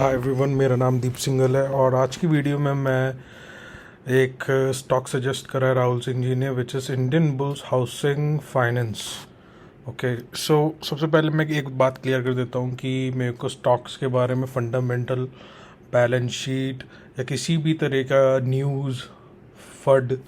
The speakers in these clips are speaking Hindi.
हाय एवरीवन, मेरा नाम दीप सिंघल है और आज की वीडियो में मैं एक स्टॉक सजेस्ट करा है राहुल सिंह जी ने, which is Indian Bulls Housing Finance. Okay, so सबसे पहले मैं एक बात क्लियर कर देता हूँ कि मेरे को स्टॉक्स के बारे में फंडामेंटल, बैलेंस शीट या किसी भी तरह का न्यूज़, फड,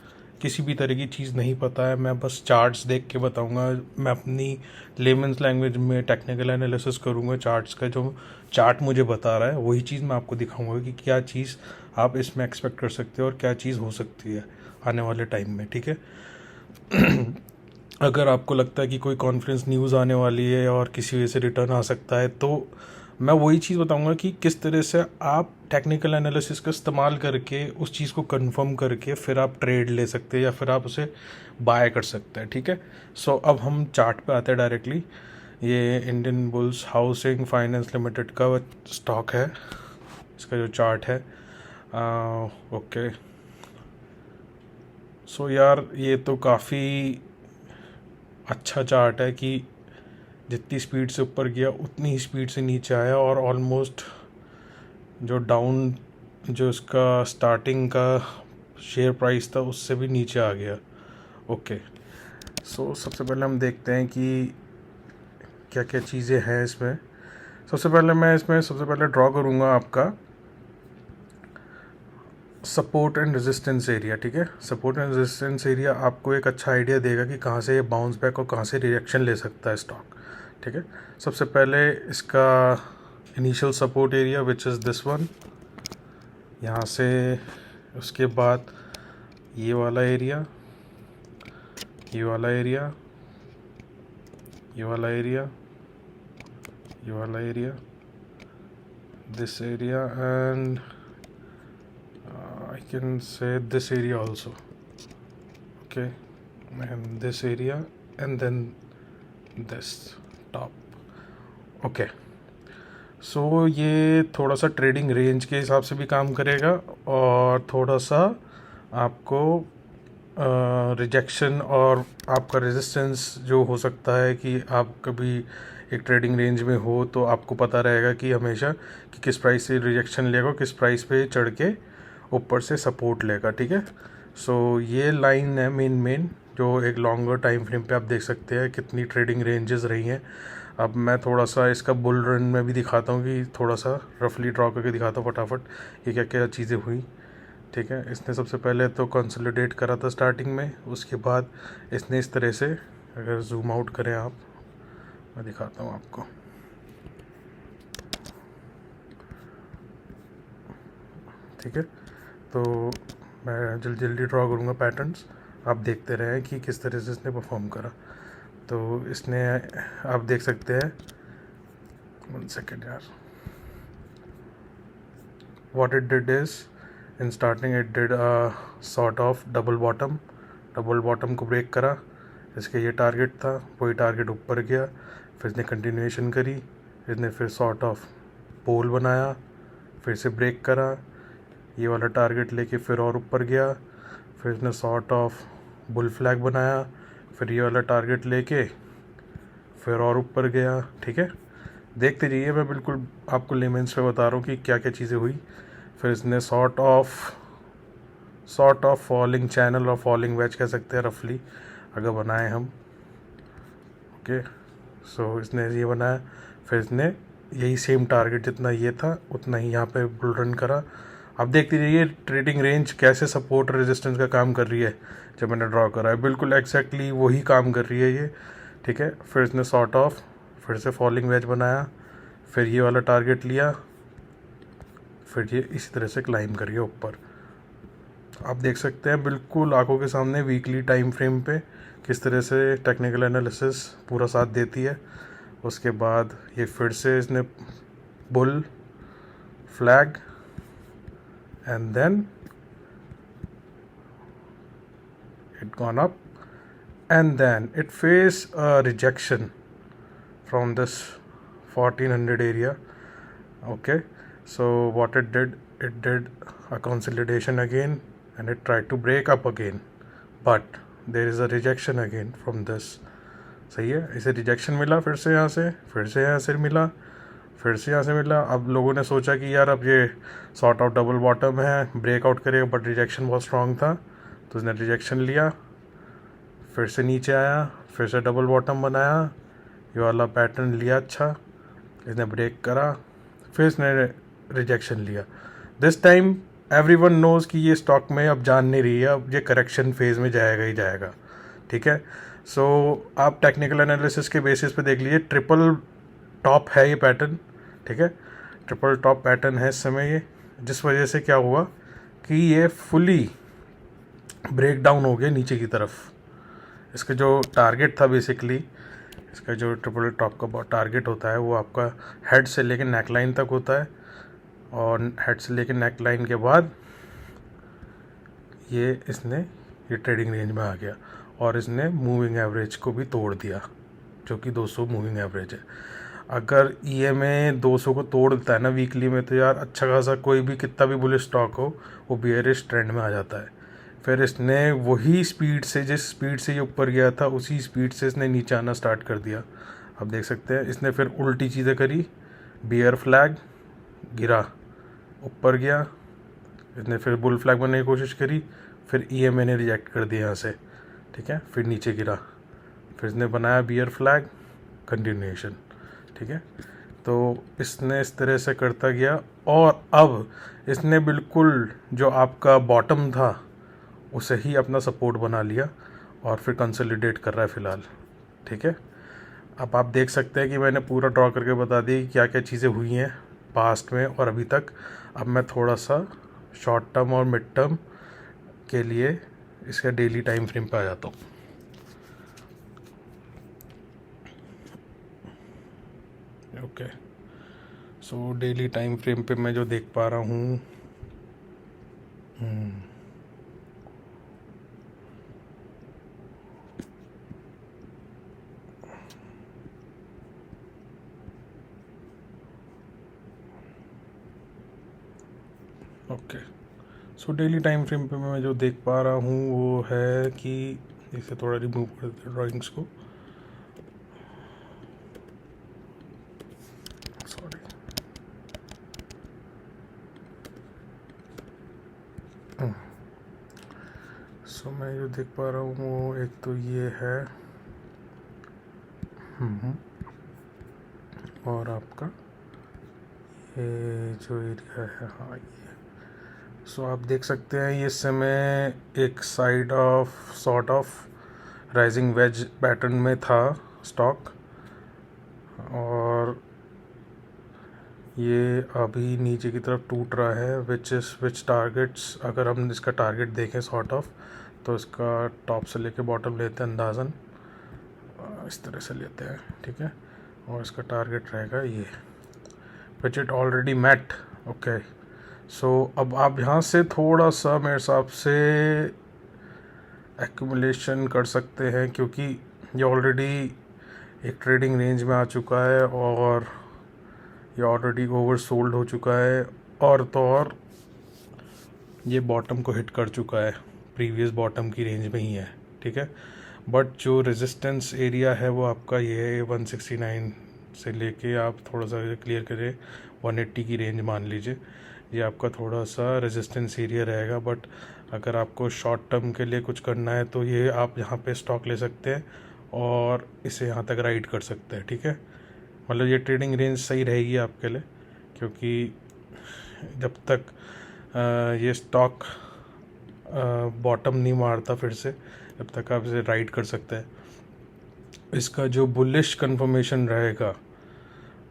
किसी भी तरह की चीज़ नहीं पता है। मैं बस चार्ट्स देख के बताऊंगा। मैं अपनी लेमन्स लैंग्वेज में टेक्निकल एनालिसिस करूंगा चार्ट्स का। जो चार्ट मुझे बता रहा है वही चीज़ मैं आपको दिखाऊंगा कि क्या चीज़ आप इसमें एक्सपेक्ट कर सकते हो और क्या चीज़ हो सकती है आने वाले टाइम में। ठीक है। अगर आपको लगता है कि कोई कॉन्फ्रेंस न्यूज़ आने वाली है और किसी वजह से रिटर्न आ सकता है, तो मैं वही चीज़ बताऊंगा कि किस तरह से आप टेक्निकल एनालिसिस का इस्तेमाल करके उस चीज़ को कंफर्म करके फिर आप ट्रेड ले सकते हैं या फिर आप उसे बाय कर सकते हैं। ठीक है। सो अब हम चार्ट पे आते हैं डायरेक्टली। ये Indian Bulls Housing finance limited का स्टॉक है, इसका जो चार्ट है। ओके, सो यार ये तो काफ़ी अच्छा चार्ट है कि जितनी स्पीड से ऊपर गया उतनी ही स्पीड से नीचे आया और ऑलमोस्ट जो डाउन, जो इसका स्टार्टिंग का शेयर प्राइस था उससे भी नीचे आ गया। ओके, सो सबसे पहले हम देखते हैं कि क्या क्या चीज़ें हैं इसमें। सबसे पहले मैं इसमें सबसे पहले ड्रॉ करूँगा आपका सपोर्ट एंड रेजिस्टेंस एरिया। ठीक है। सपोर्ट एंड रेजिस्टेंस एरिया आपको एक अच्छा आइडिया देगा कि कहाँ से ये बाउंस बैक और कहाँ से रिएक्शन ले सकता है स्टॉक। ठीक है। सबसे पहले इसका initial support area which is this one, यहाँ से उसके बाद ये वाला एरिया, ये वाला एरिया, ये वाला एरिया, ये वाला area, this area and I can say this area also. Okay, and this area and then this top. Okay, सो ये थोड़ा सा ट्रेडिंग रेंज के हिसाब से भी काम करेगा और थोड़ा सा आपको रिजेक्शन और आपका रेजिस्टेंस जो हो सकता है कि आप कभी एक ट्रेडिंग रेंज में हो तो आपको पता रहेगा कि हमेशा कि किस प्राइस से रिजेक्शन लेगा, किस प्राइस पे चढ़ के ऊपर से सपोर्ट लेगा। ठीक है। सो ये लाइन है मेन जो एक लॉन्गर टाइम फ्रेम पे आप देख सकते हैं कितनी ट्रेडिंग रेंजेस रही हैं। अब मैं थोड़ा सा इसका बुल रन में भी दिखाता हूँ कि थोड़ा सा रफली ड्रॉ करके दिखाता हूँ फटाफट ये क्या क्या चीज़ें हुई। ठीक है। इसने सबसे पहले तो कंसोलिडेट करा था स्टार्टिंग में, उसके बाद इसने इस तरह से, अगर जूम आउट करें आप, मैं दिखाता हूँ आपको। ठीक है। तो मैं जल्दी जल्दी ड्रॉ करूँगा पैटर्न्स, आप देखते रहें कि किस तरह से इसने परफॉर्म करा। तो इसने, आप देख सकते हैं, 1 सेकेंड यार, what it did is in starting it did a sort of double bottom को ब्रेक करा। इसका ये टारगेट था, वही टारगेट ऊपर गया, फिर इसने कंटिन्यूएशन करी, इसने फिर सॉर्ट ऑफ पोल बनाया, फिर से ब्रेक करा, ये वाला टारगेट लेके फिर और ऊपर गया, फिर इसने सॉर्ट ऑफ बुल फ्लैग बनाया, फिर ये वाला टारगेट लेके फिर और ऊपर गया। ठीक है। देखते जाइए, मैं बिल्कुल आपको लेमेंस पे बता रहा हूँ कि क्या क्या चीज़ें हुई। फिर इसने सॉर्ट ऑफ फॉलिंग चैनल और फॉलिंग वेज कह सकते हैं रफली अगर बनाए हम। ओके, सो इसने ये बनाया, फिर इसने यही सेम टारगेट जितना ये था उतना ही यहाँ पे बुल रन करा। आप देखते जाइए ट्रेडिंग रेंज कैसे सपोर्ट रेजिस्टेंस का काम कर रही है। जब मैंने ड्रॉ करा है बिल्कुल एग्जैक्टली वही काम कर रही है ये। ठीक है। फिर इसने सॉर्ट ऑफ फिर से फॉलिंग वेज बनाया, फिर ये वाला टारगेट लिया, फिर ये इसी तरह से क्लाइम करिए ऊपर। आप देख सकते हैं बिल्कुल आंखों के सामने वीकली टाइम फ्रेम पे किस तरह से टेक्निकल एनालिसिस पूरा साथ देती है। उसके बाद ये फिर से इसने bull flag and then it gone up and then it faced a rejection from this 1400 area. Okay, so what it did a consolidation again and it tried to break up again, but there is a rejection again from this. सही है, इसे रिजेक्शन मिला, फिर से यहाँ से मिला, फिर से यहाँ से मिला। अब लोगों ने सोचा कि यार अब ये सॉर्ट आउट डबल बॉटम है, ब्रेकआउट करेगा, बट रिजेक्शन बहुत स्ट्रॉन्ग था तो उसने रिजेक्शन लिया, फिर से नीचे आया, फिर से डबल बॉटम बनाया, ये वाला पैटर्न लिया, अच्छा इसने ब्रेक करा, फिर इसने रिजेक्शन लिया। दिस टाइम एवरीवन नोज़ कि ये स्टॉक में अब जान नहीं रही है, अब ये करेक्शन फेज़ में जाएगा ही जाएगा, ठीक है। सो आप टेक्निकल एनालिसिस के बेसिस पे देख लीजिए, ट्रिपल टॉप है ये पैटर्न, ठीक है, ट्रिपल टॉप पैटर्न है इस समय ये, जिस वजह से क्या हुआ कि ये फुली ब्रेक डाउन हो गया नीचे की तरफ। इसका जो टारगेट था बेसिकली, इसका जो ट्रिपल टॉप का टारगेट होता है वो आपका हेड से लेकर नेक लाइन तक होता है, और हेड से लेकर नेक लाइन के बाद ये ट्रेडिंग रेंज में आ गया और इसने मूविंग एवरेज को भी तोड़ दिया, जो कि 200 मूविंग एवरेज है। अगर EMA 200 को तोड़ देता है ना वीकली में, तो यार अच्छा खासा कोई भी कितना भी बुलिश स्टॉक हो वो बियरिश ट्रेंड में आ जाता है। फिर इसने वही स्पीड से, जिस स्पीड से ये ऊपर गया था उसी स्पीड से इसने नीचे आना स्टार्ट कर दिया। आप देख सकते हैं इसने फिर उल्टी चीज़ें करी, बियर फ्लैग गिरा, ऊपर गया, इसने फिर बुल फ्लैग बनने की कोशिश करी, फिर EMA ने रिजेक्ट कर दिया यहाँ से, ठीक है, फिर नीचे गिरा, फिर इसने बनाया बियर फ्लैग, कंटिन्यूएशन, ठीक है। तो इसने इस तरह से करता गया और अब इसने बिल्कुल जो आपका बॉटम था उसे ही अपना सपोर्ट बना लिया और फिर कंसोलिडेट कर रहा है फ़िलहाल, ठीक है। अब आप देख सकते हैं कि मैंने पूरा ड्रॉ करके बता दी कि क्या क्या चीज़ें हुई हैं पास्ट में और अभी तक। अब मैं थोड़ा सा शॉर्ट टर्म और मिड टर्म के लिए इसका डेली टाइम फ्रेम पे आ जाता हूँ। Okay, so daily time frame पे मैं जो देख पा रहा हूँ, okay, so daily time frame पे मैं जो देख पा रहा हूँ वो है कि इसे थोड़ा रिमूव कर देते हैं ड्राइंग्स को, सॉरी। सो मैं जो देख पा रहा हूँ वो एक तो ये है, और आपका ये जो एरिया है, हाँ ये। सो आप देख सकते हैं ये समय एक side of sort of rising veg pattern में था स्टॉक, और ये अभी नीचे की तरफ टूट रहा है, विच टारगेट्स, अगर हम इसका टारगेट देखें सॉर्ट ऑफ, तो इसका टॉप से लेके बॉटम लेते हैं अंदाज़न इस तरह से लेते हैं, ठीक है, और इसका टारगेट रहेगा ये, which it already met. Okay, so अब आप यहाँ से थोड़ा सा मेरे हिसाब से एक्यूमुलेशन कर सकते हैं, क्योंकि ये ऑलरेडी एक ट्रेडिंग रेंज में आ चुका है और ये ऑलरेडी ओवर सोल्ड हो चुका है, और तो और ये बॉटम को हिट कर चुका है, प्रीवियस बॉटम की रेंज में ही है, ठीक है। बट जो रेजिस्टेंस एरिया है वो आपका ये है 169 से लेके, आप थोड़ा सा क्लियर करें 180 की रेंज मान लीजिए, ये आपका थोड़ा सा रेजिस्टेंस एरिया रहेगा। बट अगर आपको शॉर्ट टर्म के लिए कुछ करना है तो ये आप यहाँ पे स्टॉक ले सकते हैं और इसे यहाँ तक राइड कर सकते हैं, ठीक है। मतलब ये ट्रेडिंग रेंज सही रहेगी आपके लिए, क्योंकि जब तक ये स्टॉक बॉटम नहीं मारता फिर से, जब तक आप इसे राइड कर सकते हैं। इसका जो बुलिश कंफर्मेशन रहेगा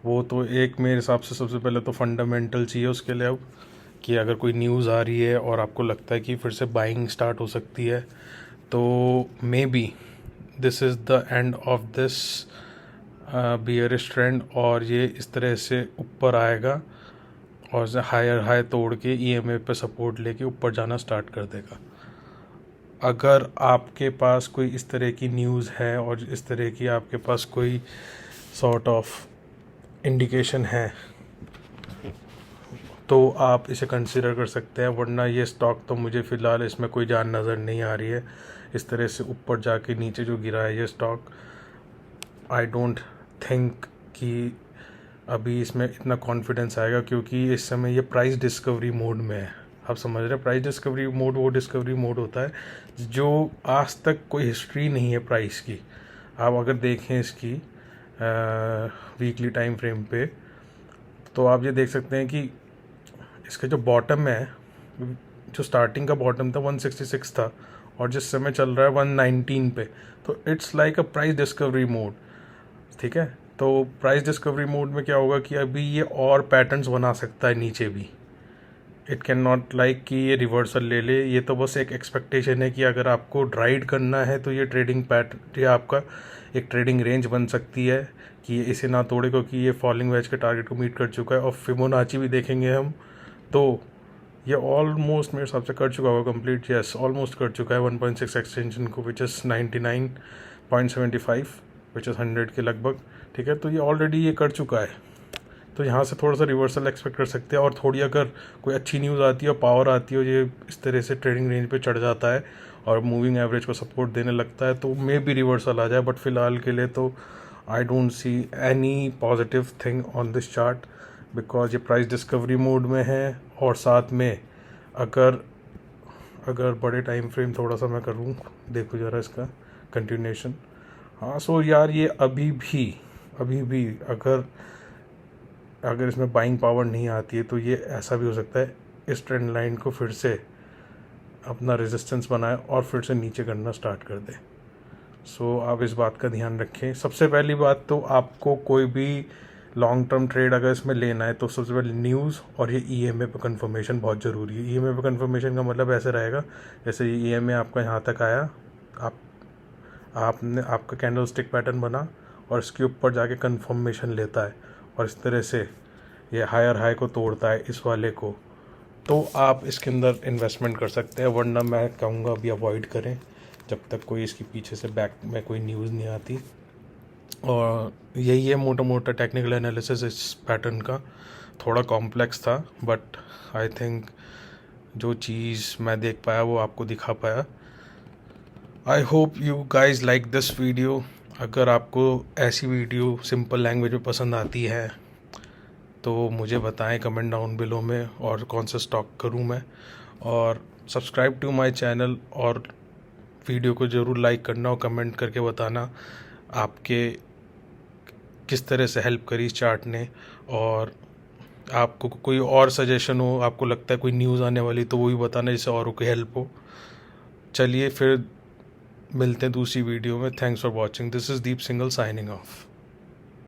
वो तो एक मेरे हिसाब से सबसे पहले तो फंडामेंटल चाहिए उसके लिए, अब कि अगर कोई न्यूज़ आ रही है और आपको लगता है कि फिर से बाइंग स्टार्ट हो सकती है, तो may be this is the end of this bearish trend, और ये इस तरह से ऊपर आएगा और हायर हाई तोड़ के EMA पे सपोर्ट लेके ऊपर जाना स्टार्ट कर देगा। अगर आपके पास कोई इस तरह की न्यूज़ है और इस तरह की आपके पास कोई सॉर्ट ऑफ इंडिकेशन है तो आप इसे कंसिडर कर सकते हैं, वरना ये स्टॉक तो मुझे फ़िलहाल इसमें कोई जान नज़र नहीं आ रही है। इस तरह से ऊपर जाके नीचे जो गिरा है ये स्टॉक, आई डोंट थिंक कि अभी इसमें इतना कॉन्फिडेंस आएगा क्योंकि इस समय ये प्राइस डिस्कवरी मोड में है। आप समझ रहे हैं, प्राइस डिस्कवरी मोड वो डिस्कवरी मोड होता है जो आज तक कोई हिस्ट्री नहीं है प्राइस की। आप अगर देखें इसकी वीकली टाइम फ्रेम पे तो आप ये देख सकते हैं कि इसका जो बॉटम है, जो स्टार्टिंग का बॉटम था 166 था और जिस समय चल रहा है 119 पे, तो it's like a price discovery mode. ठीक है, तो प्राइस डिस्कवरी मोड में क्या होगा कि अभी ये और पैटर्न्स बना सकता है नीचे भी। इट कैन नॉट लाइक कि ये रिवर्सल ले ले। ये तो बस एक एक्सपेक्टेशन है कि अगर आपको राइड करना है तो ये ट्रेडिंग पैटर्न या आपका एक ट्रेडिंग रेंज बन सकती है कि ये इसे ना तोड़े, क्योंकि ये फॉलिंग वेज के टारगेट को मीट कर चुका है। और फिबोनाची भी देखेंगे हम तो ये ऑलमोस्ट मेरे हिसाब से कर चुका होगा कंप्लीट। यस, ऑलमोस्ट कर चुका है 1.6 एक्सटेंशन को, विच इज़ 99.75, विच इज़ 100 के लगभग। ठीक है, तो ये ऑलरेडी ये कर चुका है। तो यहाँ से थोड़ा सा रिवर्सल एक्सपेक्ट कर सकते हैं और थोड़ी अगर कोई अच्छी न्यूज़ आती है और पावर आती है, ये इस तरह से ट्रेडिंग रेंज पे चढ़ जाता है और मूविंग एवरेज को सपोर्ट देने लगता है तो मे भी रिवर्सल आ जाए। बट फिलहाल के लिए तो I don't see any positive thing on this chart because ये प्राइस डिस्कवरी मोड में है। और साथ में अगर बड़े टाइम फ्रेम थोड़ा सा मैं करूँ, देखो ज़रा इसका कंटिन्यूएशन। हाँ, सो यार ये अभी भी अगर इसमें बाइंग पावर नहीं आती है तो ये ऐसा भी हो सकता है इस ट्रेंड लाइन को फिर से अपना रेजिस्टेंस बनाए और फिर से नीचे करना स्टार्ट कर दे। सो आप इस बात का ध्यान रखें। सबसे पहली बात तो आपको कोई भी लॉन्ग टर्म ट्रेड अगर इसमें लेना है तो सबसे पहले न्यूज़ और ये EMA पे कंफर्मेशन बहुत ज़रूरी है। EMA पे कंफर्मेशन का मतलब ऐसे रहेगा जैसे ये EMA आपका यहाँ तक आया, आपने आपका कैंडल स्टिक पैटर्न बना और इसके ऊपर जाके कंफर्मेशन लेता है और इस तरह से ये हायर हाई को तोड़ता है इस वाले को, तो आप इसके अंदर इन्वेस्टमेंट कर सकते हैं। वरना मैं कहूँगा अभी अवॉइड करें जब तक कोई इसके पीछे से बैक में कोई न्यूज़ नहीं आती। और यही है मोटा मोटा टेक्निकल एनालिसिस इस पैटर्न का। थोड़ा कॉम्प्लेक्स था बट आई थिंक जो चीज़ मैं देख पाया वो आपको दिखा पाया। I hope you guys like this video. अगर आपको ऐसी वीडियो सिंपल लैंग्वेज में पसंद आती है तो मुझे बताएं कमेंट डाउन बिलो में और कौन सा स्टॉक करूं मैं। और सब्सक्राइब टू माय चैनल और वीडियो को ज़रूर लाइक करना और कमेंट करके बताना आपके किस तरह से हेल्प करी इस चार्ट ने। और आपको कोई और सजेशन हो, आपको लगता है कोई न्यूज़ आने वाली, तो वो भी बताना जिससे औरों की हेल्प हो। चलिए फिर मिलते हैं दूसरी वीडियो में। Thanks for watching. This is Deep single signing off.